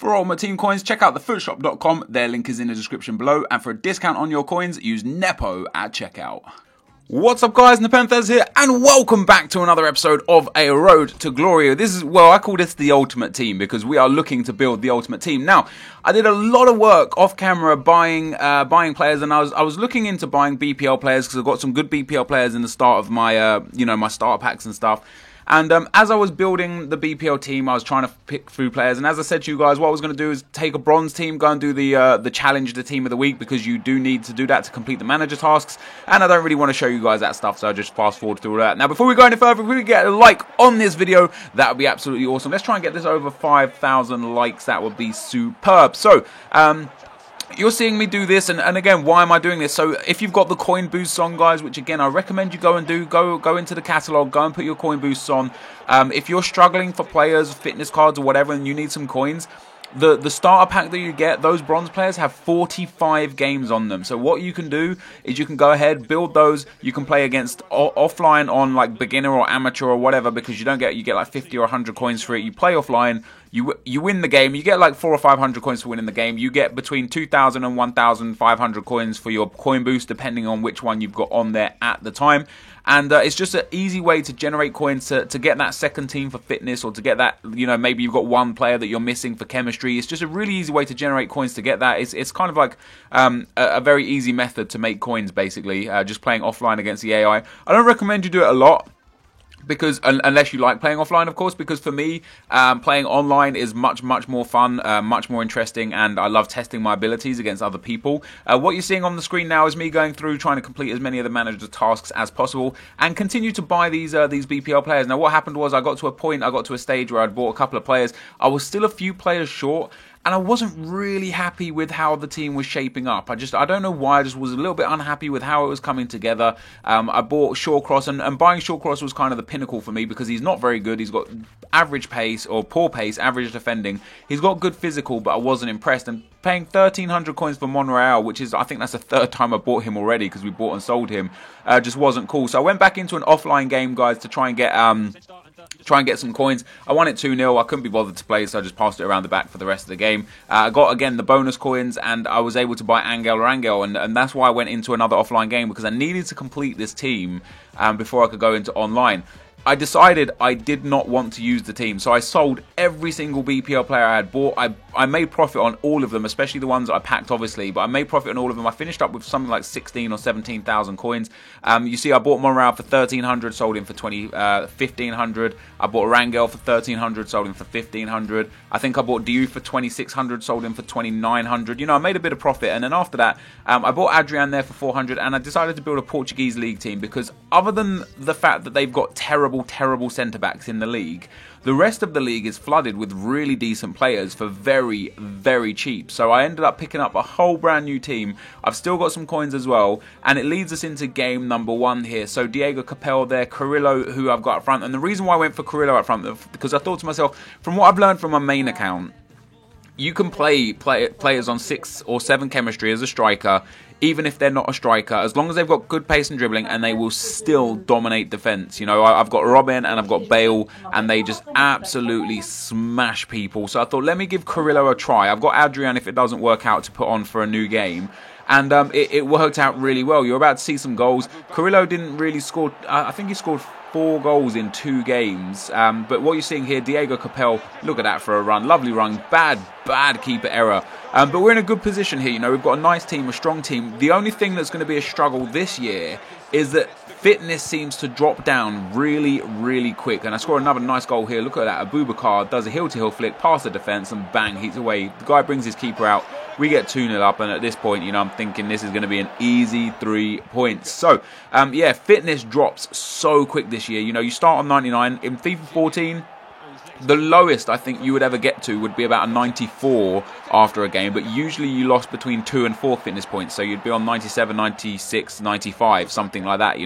For Ultimate Team coins, check out thefootshop.com. Their link is in the description below. And for a discount on your coins, use Nepo at checkout. What's up, guys? Nepenthez here, and welcome back to another episode of A Road to Glory. This is, well, I call this the Ultimate Team because we are looking to build the Ultimate Team. Now, I did a lot of work off camera buying players, and I was looking into buying BPL players because I've got some good BPL players in the start of my my starter packs and stuff. And as I was building the BPL team, I was trying to pick through players. And as I said to you guys, what I was going to do is take a bronze team, go and do the challenge, the team of the week, because you do need to do that to complete the manager tasks. And I don't really want to show you guys that stuff, so I just fast forward through all that. Now, before we go any further, if we get a like on this video, that would be absolutely awesome. Let's try and get this over 5,000 likes. That would be superb. So, you're seeing me do this, and again, why am I doing this? So if you've got the coin boosts on, guys, which again I recommend you go and do, go into the catalog, go and put your coin boosts on. If you're struggling for players, fitness cards or whatever, and you need some coins, the starter pack that you get, those bronze players have 45 games on them. So what you can do is you can go ahead, build those. You can play against offline on like beginner or amateur or whatever, because you get like 50 or 100 coins for it. You play offline. You win the game. You get like 400 or 500 coins for winning the game. You get between 2,000 and 1,500 coins for your coin boost, depending on which one you've got on there at the time. And it's just an easy way to generate coins to get that second team for fitness, or to get that, maybe you've got one player that you're missing for chemistry. It's just a really easy way to generate coins to get that. It's kind of like a very easy method to make coins, basically, just playing offline against the AI. I don't recommend you do it a lot, because unless you like playing offline, of course, because for me, playing online is much more fun, much more interesting, and I love testing my abilities against other people. What you're seeing on the screen now is me going through trying to complete as many of the manager's tasks as possible and continue to buy these BPL players. Now, what happened was I got to a stage where I'd bought a couple of players. I was still a few players short, and I wasn't really happy with how the team was shaping up. I don't know why, I just was a little bit unhappy with how it was coming together. I bought Shawcross, and buying Shawcross was kind of the pinnacle for me, because he's not very good. He's got average pace, or poor pace, average defending. He's got good physical, but I wasn't impressed. And paying 1,300 coins for Monreal, which is, I think that's the third time I bought him already, because we bought and sold him, just wasn't cool. So I went back into an offline game, guys, to try and get some coins. I won it 2-0. I couldn't be bothered to play, so I just passed it around the back for the rest of the game. I got, again, the bonus coins, and I was able to buy Angel, and that's why I went into another offline game, because I needed to complete this team before I could go into online. I decided I did not want to use the team, so I sold every single BPL player I had bought. I made profit on all of them, especially the ones that I packed, obviously, but I made profit on all of them. I finished up with something like 16 or 17,000 coins. You see, I bought Monreal for 1,300, sold him for 1,500. I bought Rangel for 1,300, sold him for 1,500. I think I bought Diu for 2,600, sold him for 2,900. I made a bit of profit, and then after that, I bought Adrian there for 400, and I decided to build a Portuguese league team, because other than the fact that they've got terrible centre-backs in the league, the rest of the league is flooded with really decent players for very cheap. So I ended up picking up a whole brand new team. I've still got some coins as well, and it leads us into game number 1 here. So Diego Capel there, Carrillo, who I've got up front. And the reason why I went for Carrillo up front, because I thought to myself, from what I've learned from my main account, you can play players on 6 or 7 chemistry as a striker, even if they're not a striker, as long as they've got good pace and dribbling, and they will still dominate defence. I've got Robin and I've got Bale, and they just absolutely smash people. So I thought, let me give Carrillo a try. I've got Adrian if it doesn't work out to put on for a new game. And it worked out really well. You're about to see some goals. Carrillo didn't really score. I think he scored 4 goals in 2 games. But what you're seeing here, Diego Capel, look at that for a run. Lovely run. Bad keeper error. But we're in a good position here. We've got a nice team, a strong team. The only thing that's going to be a struggle this year is that fitness seems to drop down really quick. And I scored another nice goal here. Look at that. Abubakar does a heel-to-heel flick past the defence, and bang, he's away. The guy brings his keeper out. We get 2-0 up, and at this point, I'm thinking this is going to be an easy 3 points. So, yeah, fitness drops so quick this year. You start on 99. In FIFA 14, the lowest I think you would ever get to would be about a 94 after a game, but usually you lost between 2 and 4 fitness points, so you'd be on 97, 96, 95, something like that,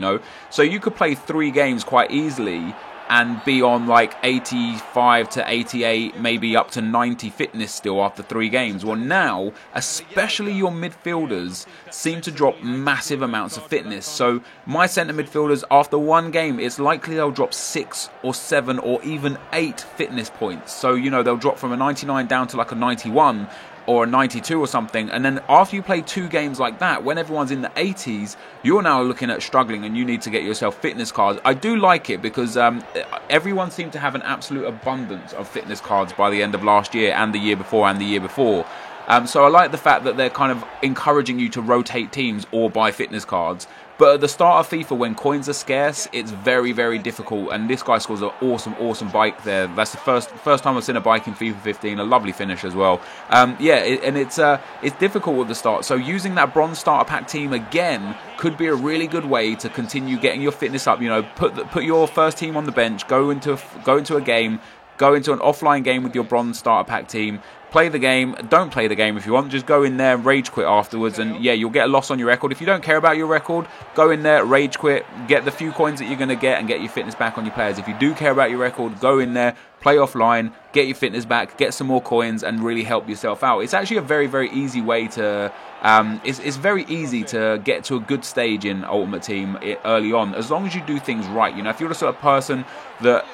So you could play 3 games quite easily and be on like 85 to 88, maybe up to 90 fitness still after 3 games. Well, now, especially your midfielders seem to drop massive amounts of fitness. So my centre midfielders, after 1 game, it's likely they'll drop 6 or 7 or even 8 fitness points. So, you know, they'll drop from a 99 down to like a 91 or a 92 or something, and then after you play 2 games like that, when everyone's in the 80s, you're now looking at struggling and you need to get yourself fitness cards. I do like it because everyone seemed to have an absolute abundance of fitness cards by the end of last year and the year before and the year before. So I like the fact that they're kind of encouraging you to rotate teams or buy fitness cards. But at the start of FIFA, when coins are scarce, it's very, very difficult. And this guy scores an awesome bike there. That's the first time I've seen a bike in FIFA 15. A lovely finish as well. It's difficult at the start. So using that bronze starter pack team again could be a really good way to continue getting your fitness up. You know, put your first team on the bench, go into a game. Go into an offline game with your bronze starter pack team, play the game, don't play the game if you want, just go in there and rage quit afterwards, and yeah, you'll get a loss on your record. If you don't care about your record, go in there, rage quit, get the few coins that you're going to get and get your fitness back on your players. If you do care about your record, go in there, play offline, get your fitness back, get some more coins and really help yourself out. It's actually a very, very easy way to... It's very easy to get to a good stage in Ultimate Team early on, as long as you do things right. You know, if you're the sort of person that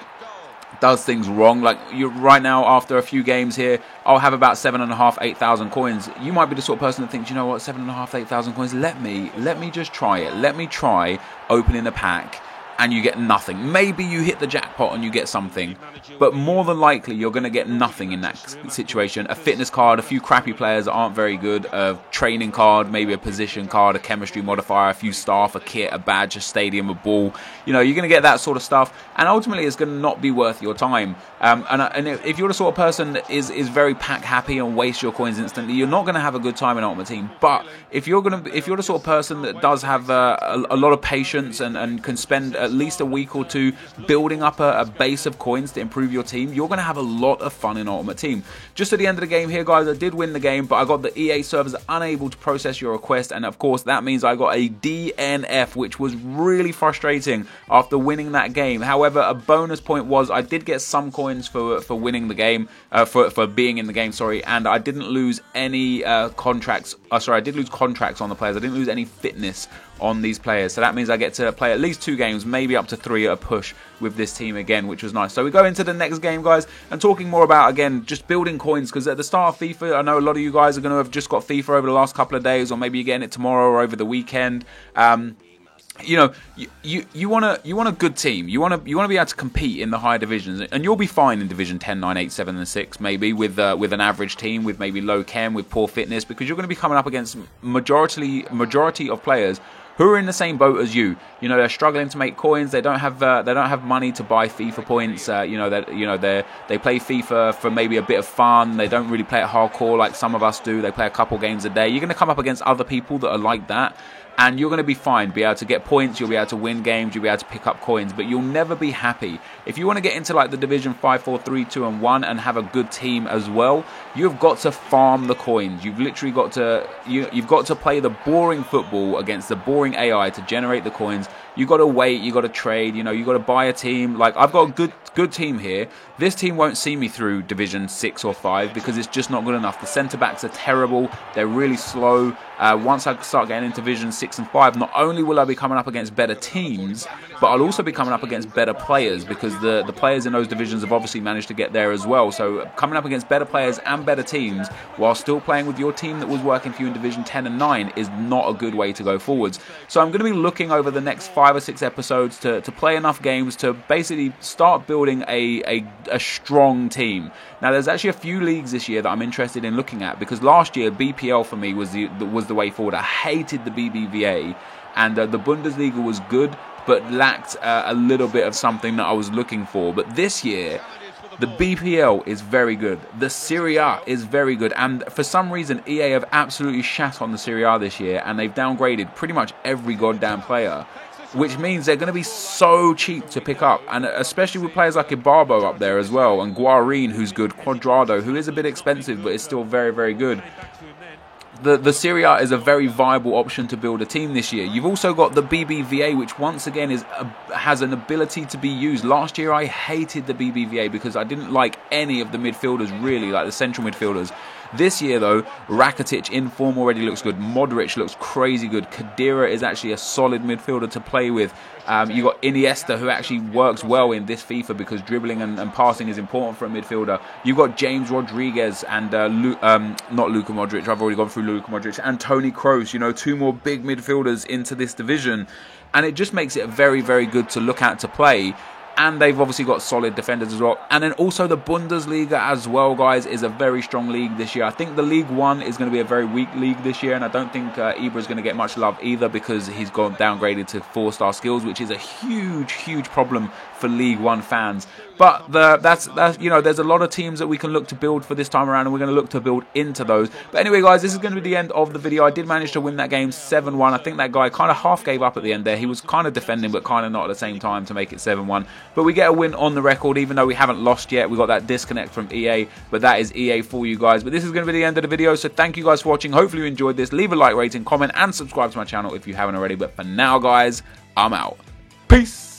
does things wrong, like you right now after a few games here, I'll have about 7,500, 8,000 coins. You might be the sort of person that thinks, you know what, 7,500, 8,000 coins, let me just try it. Let me try opening a pack and you get nothing. Maybe you hit the jackpot and you get something, but more than likely you're going to get nothing in that situation. A fitness card, a few crappy players that aren't very good, a training card, maybe a position card, a chemistry modifier, a few staff, a kit, a badge, a stadium, a ball. You know, you're going to get that sort of stuff, and ultimately it's going to not be worth your time. And if you're the sort of person that is very pack happy and wastes your coins instantly, you're not going to have a good time in Ultimate Team. But if you're the sort of person that does have a lot of patience and can spend at least a week or 2 building up a base of coins to improve your team, you're going to have a lot of fun in Ultimate Team. Just at the end of the game here, guys, I did win the game, but I got the EA servers unable to process your request, and of course that means I got a DNF, which was really frustrating after winning that game. However, a bonus point was I did get some coins for winning the game, for being in the game, sorry, and I didn't lose any contracts. I did lose contracts on the players. I didn't lose any fitness on these players, so that means I get to play at least 2 games, maybe up to 3 at a push with this team again, which was nice. So we go into the next game, guys, and talking more about, again, just building coins, because at the start of FIFA, I know a lot of you guys are going to have just got FIFA over the last couple of days, or maybe you're getting it tomorrow or over the weekend. You know, you want a good team. You want to be able to compete in the higher divisions, and you'll be fine in Division 10, 9, 8, 7, and 6, maybe with an average team, with maybe low chem, with poor fitness, because you're going to be coming up against majority of players who are in the same boat as you. You know, they're struggling to make coins. They don't have money to buy FIFA points. They play FIFA for maybe a bit of fun. They don't really play it hardcore like some of us do. They play a couple games a day. You're going to come up against other people that are like that, and you're going to be fine, be able to get points, you'll be able to win games, you'll be able to pick up coins, but you'll never be happy. If you want to get into like the Division 5, 4, 3, 2, and 1 and have a good team as well, you've got to farm the coins. You've literally got to you've got to play the boring football against the boring AI to generate the coins. You got to wait, you got to trade, you know, you got to buy a team. Like, I've got a good team here. This team won't see me through Division 6 or 5 because it's just not good enough. The centre-backs are terrible. They're really slow. Once I start getting into Division 6 and 5, not only will I be coming up against better teams, but I'll also be coming up against better players, because the players in those divisions have obviously managed to get there as well. So coming up against better players and better teams while still playing with your team that was working for you in Division 10 and 9 is not a good way to go forwards. So I'm going to be looking over the next 5 or 6 episodes to play enough games to basically start building a strong team. Now, there's actually a few leagues this year that I'm interested in looking at, because last year BPL for me was the way forward. I hated the BBVA, and the Bundesliga was good but lacked a little bit of something that I was looking for. But this year, the BPL is very good. The Serie A is very good. And for some reason, EA have absolutely shat on the Serie A this year, and they've downgraded pretty much every goddamn player, which means they're going to be so cheap to pick up, and especially with players like Ibarbo up there as well, and Guarin, who's good, Quadrado, who is a bit expensive but is still very, very good. the Serie A is a very viable option to build a team this year. You've also got the BBVA, which once again has an ability to be used. Last year I hated the BBVA because I didn't like any of the midfielders really, like the central midfielders. This year though, Rakitic in form already looks good. Modric looks crazy good. Khedira is actually a solid midfielder to play with. You got Iniesta, who actually works well in this FIFA because dribbling and passing is important for a midfielder. You've got James Rodriguez and not Luka Modric. I've already gone through Luka Modric and Toni Kroos. You know, two more big midfielders into this division, and it just makes it very, very good to look at to play. And they've obviously got solid defenders as well. And then also the Bundesliga as well, guys, is a very strong league this year. I think the League One is going to be a very weak league this year. And I don't think Ibra is going to get much love either because he's gone downgraded to 4-star skills, which is a huge, huge problem for League One fans. But that's you know, there's a lot of teams that we can look to build for this time around, and we're going to look to build into those. But anyway, guys, this is going to be the end of the video. I did manage to win that game 7-1. I think that guy kind of half gave up at the end there. He was kind of defending, but kind of not at the same time to make it 7-1. But we get a win on the record, even though we haven't lost yet. We got that disconnect from EA, but that is EA for you guys. But this is going to be the end of the video, so thank you guys for watching. Hopefully you enjoyed this. Leave a like, rating, comment, and subscribe to my channel if you haven't already. But for now, guys, I'm out. Peace.